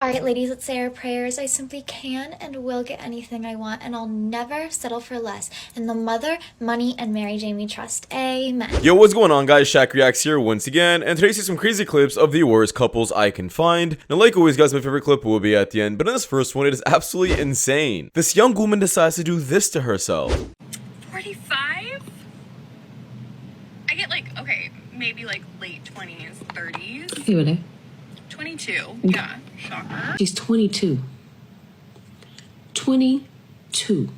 Alright, ladies, let's say our prayers. I simply can and will get anything I want, and I'll never settle for less. In the mother, money, and Mary Jane we trust. Amen. Yo, what's going on, guys? Shak-Reacts here once again, and today I see some crazy clips of the worst couples I can find. Now, like always, guys, my favorite clip will be at the end, but in this first one, it is absolutely insane. This young woman decides to do this to herself. 45? I get okay, maybe late 20s, 30s. You were 22. Yeah, shocker. She's 22. 22.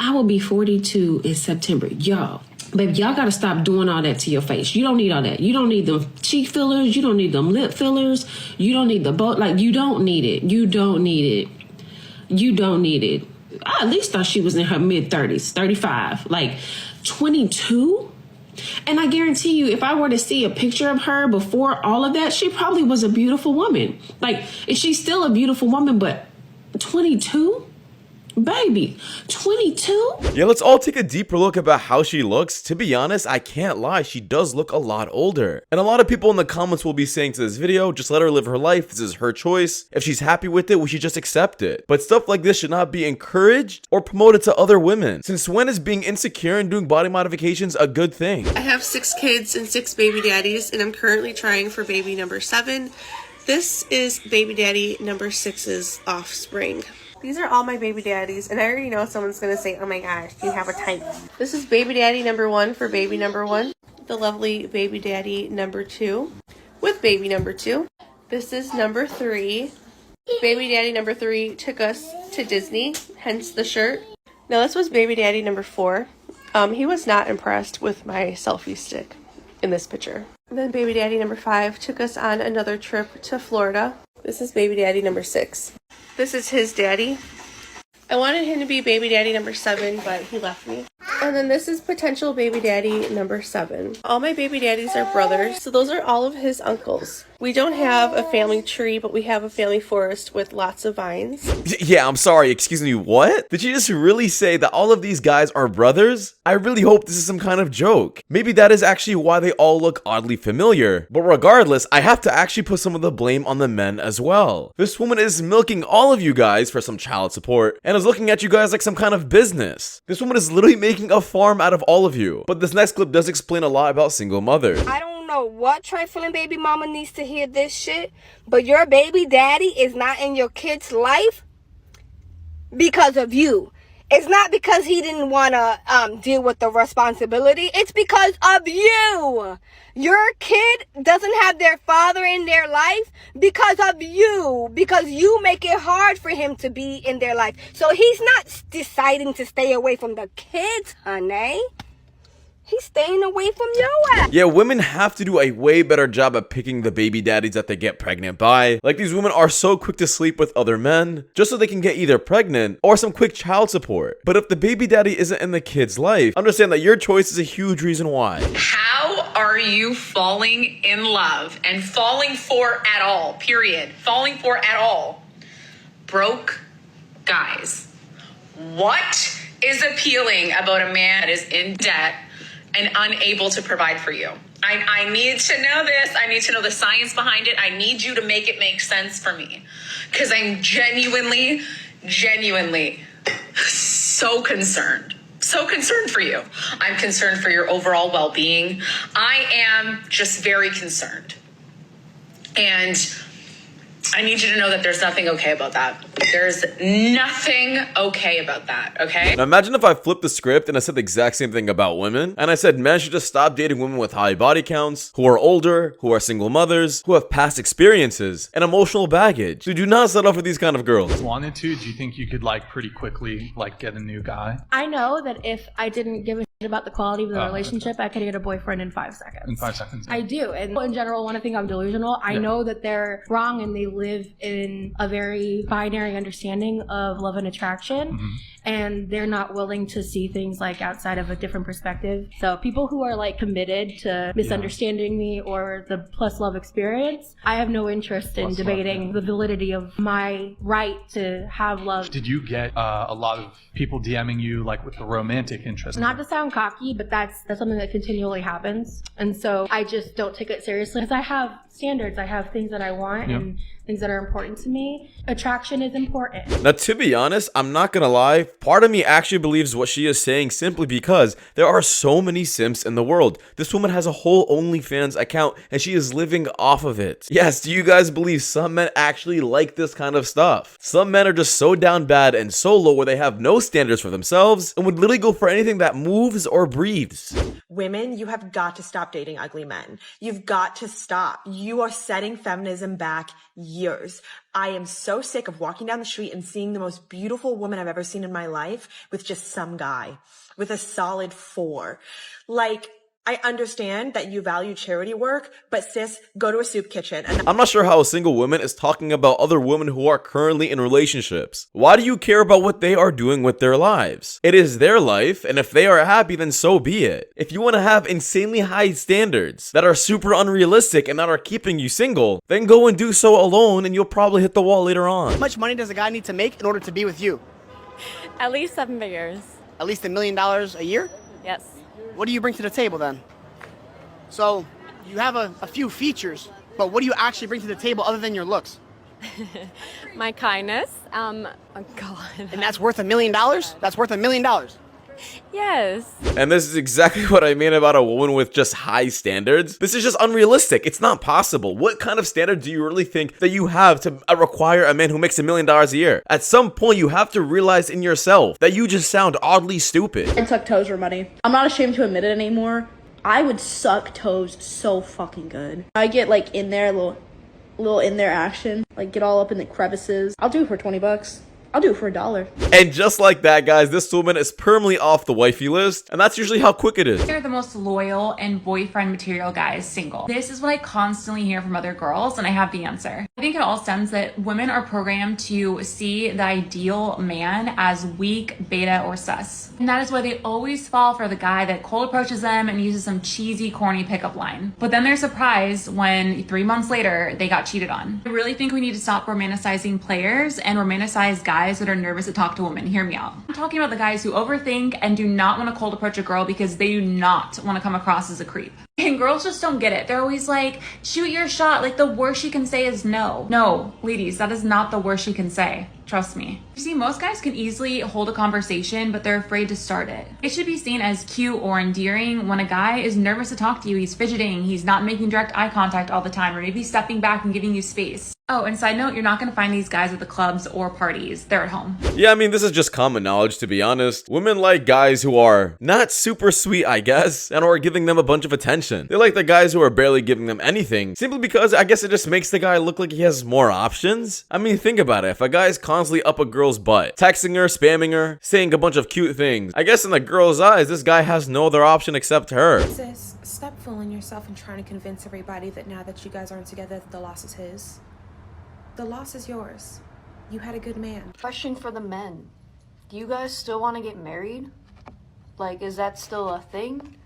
I will be 42 in September. Y'all, baby, y'all gotta stop doing all that to your face. You don't need all that. You don't need them cheek fillers. You don't need them lip fillers. You don't need the boat. You don't need it. You don't need it. You don't need it. I at least thought she was in her mid-30s, 35. 22? And I guarantee you, if I were to see a picture of her before all of that, she probably was a beautiful woman. She's still a beautiful woman, but 22? Baby, 22? Yeah, let's all take a deeper look about how she looks. To be honest, I can't lie, she does look a lot older. And a lot of people in the comments will be saying to this video, just let her live her life, this is her choice. If she's happy with it, we should just accept it. But stuff like this should not be encouraged or promoted to other women. Since when is being insecure and doing body modifications a good thing? I have 6 kids and 6 baby daddies, and I'm currently trying for baby number 7. This is baby daddy number 6's offspring. These are all my baby daddies, and I already know someone's going to say, oh my gosh, do you have a type? This is baby daddy number 1 for baby number 1. The lovely baby daddy number 2 with baby number 2. This is number 3. Baby daddy number 3 took us to Disney, hence the shirt. Now this was baby daddy number 4. He was not impressed with my selfie stick in this picture. And then baby daddy number 5 took us on another trip to Florida. This is baby daddy number 6. This is his daddy. I wanted him to be baby daddy number 7, but he left me. And then this is potential baby daddy number 7. All my baby daddies are brothers, so those are all of his uncles. We don't have a family tree, but we have a family forest with lots of vines. Yeah, I'm sorry, excuse me, what? Did you just really say that all of these guys are brothers? I really hope this is some kind of joke. Maybe that is actually why they all look oddly familiar. But regardless, I have to actually put some of the blame on the men as well. This woman is milking all of you guys for some child support and is looking at you guys like some kind of business. This woman is literally making a farm out of all of you. But this next clip does explain a lot about single mothers. I don't know what trifling baby mama needs to hear this shit, but your baby daddy is not in your kid's life because of you. It's not because he didn't want to deal with the responsibility. It's because of you. Your kid doesn't have their father in their life because of you. Because you make it hard for him to be in their life. So he's not deciding to stay away from the kids, honey. He's staying away from your ass. Yeah, women have to do a way better job at picking the baby daddies that they get pregnant by. These women are so quick to sleep with other men just so they can get either pregnant or some quick child support. But if the baby daddy isn't in the kid's life, understand that your choice is a huge reason why. How are you falling in love and falling for at all, period? Falling for at all. Broke guys. What is appealing about a man that is in debt and unable to provide for you? I need to know this. I need to know the science behind it. I need you to make it make sense for me. Because I'm genuinely so concerned. So concerned for you. I'm concerned for your overall well-being. I am just very concerned. And I need you to know that there's nothing okay about that. There's nothing okay about that, okay? Now imagine if I flipped the script and I said the exact same thing about women, and I said men should just stop dating women with high body counts, who are older, who are single mothers, who have past experiences, and emotional baggage. So do not settle for these kind of girls. Wanted to, do you think you could pretty quickly get a new guy? I know that if I didn't give a shit about the quality of the relationship, I could get a boyfriend in 5 seconds. In 5 seconds? I do. And in general, when I think I'm delusional, I know that they're wrong and they live in a very binary understanding of love and attraction. Mm-hmm. And they're not willing to see things outside of a different perspective. So people who are committed to misunderstanding me or the plus love experience, I have no interest in debating the validity of my right to have love. Did you get a lot of people DMing you with the romantic interest? Not to sound cocky, but that's something that continually happens. And so I just don't take it seriously because I have standards. I have things that I want and things that are important to me. Attraction is important. Now, to be honest, I'm not gonna lie, part of me actually believes what she is saying simply because there are so many simps in the world. This woman has a whole OnlyFans account and she is living off of it. Yes, do you guys believe some men actually like this kind of stuff? Some men are just so down bad and so low where they have no standards for themselves and would literally go for anything that moves or breathes. Women, you have got to stop dating ugly men. You've got to stop. You are setting feminism back years. I am so sick of walking down the street and seeing the most beautiful woman I've ever seen in my life with just some guy with a solid 4. Like, I understand that you value charity work, but sis, go to a soup kitchen. And I'm not sure how a single woman is talking about other women who are currently in relationships. Why do you care about what they are doing with their lives? It is their life, and if they are happy, then so be it. If you want to have insanely high standards that are super unrealistic and that are keeping you single, then go and do so alone and you'll probably hit the wall later on. How much money does a guy need to make in order to be with you? At least 7 figures. At least $1 million a year? Yes. What do you bring to the table then? So you have a few features, but what do you actually bring to the table other than your looks? My kindness. Oh God. And that's worth $1 million? That's worth $1 million. Yes. And this is exactly what I mean about a woman with just high standards. This is just unrealistic. It's not possible. What kind of standard do you really think that you have to require a man who makes $1 million a year? At some point, you have to realize in yourself that you just sound oddly stupid. I suck toes for money. I'm not ashamed to admit it anymore. I would suck toes so fucking good. I get like in there, little in there action, like get all up in the crevices. I'll do it for 20 bucks. I'll do it for $1. And just like that, guys, this woman is permanently off the wifey list, and that's usually how quick it is. They're the most loyal and boyfriend material guys single. This is what I constantly hear from other girls, and I have the answer. I think it all stems that women are programmed to see the ideal man as weak, beta, or sus. And that is why they always fall for the guy that cold approaches them and uses some cheesy, corny pickup line. But then they're surprised when 3 months later, they got cheated on. I really think we need to stop romanticizing players and romanticize guys that are nervous to talk to women. Hear me out. I'm talking about the guys who overthink and do not want to cold approach a girl because they do not want to come across as a creep. And girls just don't get it. They're always like, shoot your shot. Like the worst she can say is no. No, ladies, that is not the worst she can say. Trust me. You see, most guys can easily hold a conversation, but they're afraid to start it. It should be seen as cute or endearing when a guy is nervous to talk to you. He's fidgeting, he's not making direct eye contact all the time, or maybe stepping back and giving you space. Oh, and side note, you're not going to find these guys at the clubs or parties. They're at home. Yeah, I mean, this is just common knowledge, to be honest. Women like guys who are not super sweet, I guess, and are giving them a bunch of attention. They like the guys who are barely giving them anything, simply because I guess it just makes the guy look like he has more options. I mean, think about it. If a guy's constantly up a girl's butt, texting her, spamming her, saying a bunch of cute things, I guess in the girl's eyes, this guy has no other option except her. Sis, stop fooling yourself and trying to convince everybody that now that you guys aren't together, the loss is his. The loss is yours. You had a good man. Question for the men. Do you guys still want to get married? Like, is that still a thing?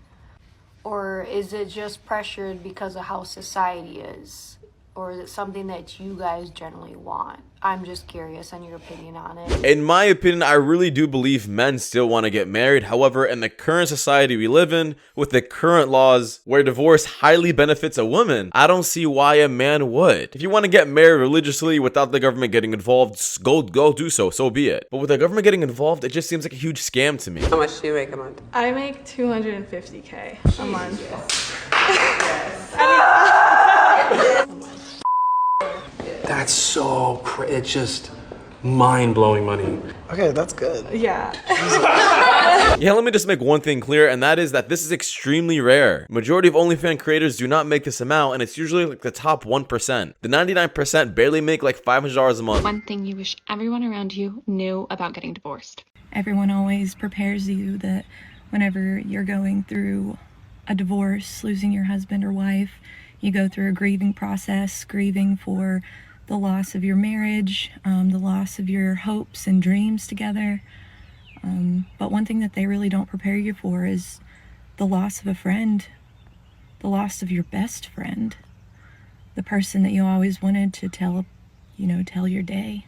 Or is it just pressured because of how society is? Or is it something that you guys generally want? I'm just curious on your opinion on it. In my opinion, I really do believe men still want to get married. However, in the current society we live in, with the current laws where divorce highly benefits a woman, I don't see why a man would. If you want to get married religiously without the government getting involved, go do so be it. But with the government getting involved, it just seems like a huge scam to me. How much do you make a month? I make $250K a month. That's so it's just mind-blowing money. Okay, that's good. Yeah. Yeah, let me just make one thing clear, and that is that this is extremely rare. Majority of OnlyFans creators do not make this amount, and it's usually like the top 1%. The 99% barely make like $500 a month. One thing you wish everyone around you knew about getting divorced. Everyone always prepares you that whenever you're going through a divorce, losing your husband or wife, you go through a grieving process, grieving for the loss of your marriage, the loss of your hopes and dreams together. But one thing that they really don't prepare you for is the loss of a friend, the loss of your best friend, the person that you always wanted to tell your day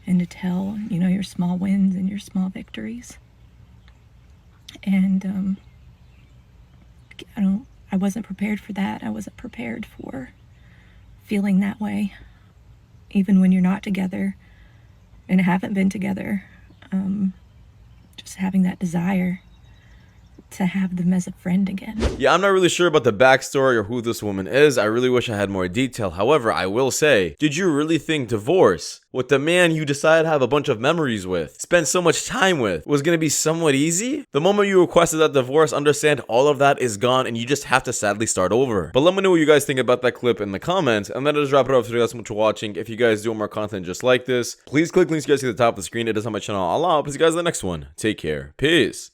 and to tell, your small wins and your small victories. And I wasn't prepared for that. I wasn't prepared for feeling that way. even when you're not together and haven't been together. Just having that desire to have them as a friend again. Yeah, I'm not really sure about the backstory or who this woman is. I really wish I had more detail. However, I will say, did you really think divorce with the man you decided to have a bunch of memories with, spend so much time with, was gonna be somewhat easy? The moment you requested that divorce, understand all of that is gone and you just have to sadly start over. But let me know what you guys think about that clip in the comments, and then I'll just wrap it up. So you guys so much for watching. If you guys do want more content just like this, please click links you guys see at the top of the screen. It is on my channel. I'll see you guys in the next one. Take care. Peace.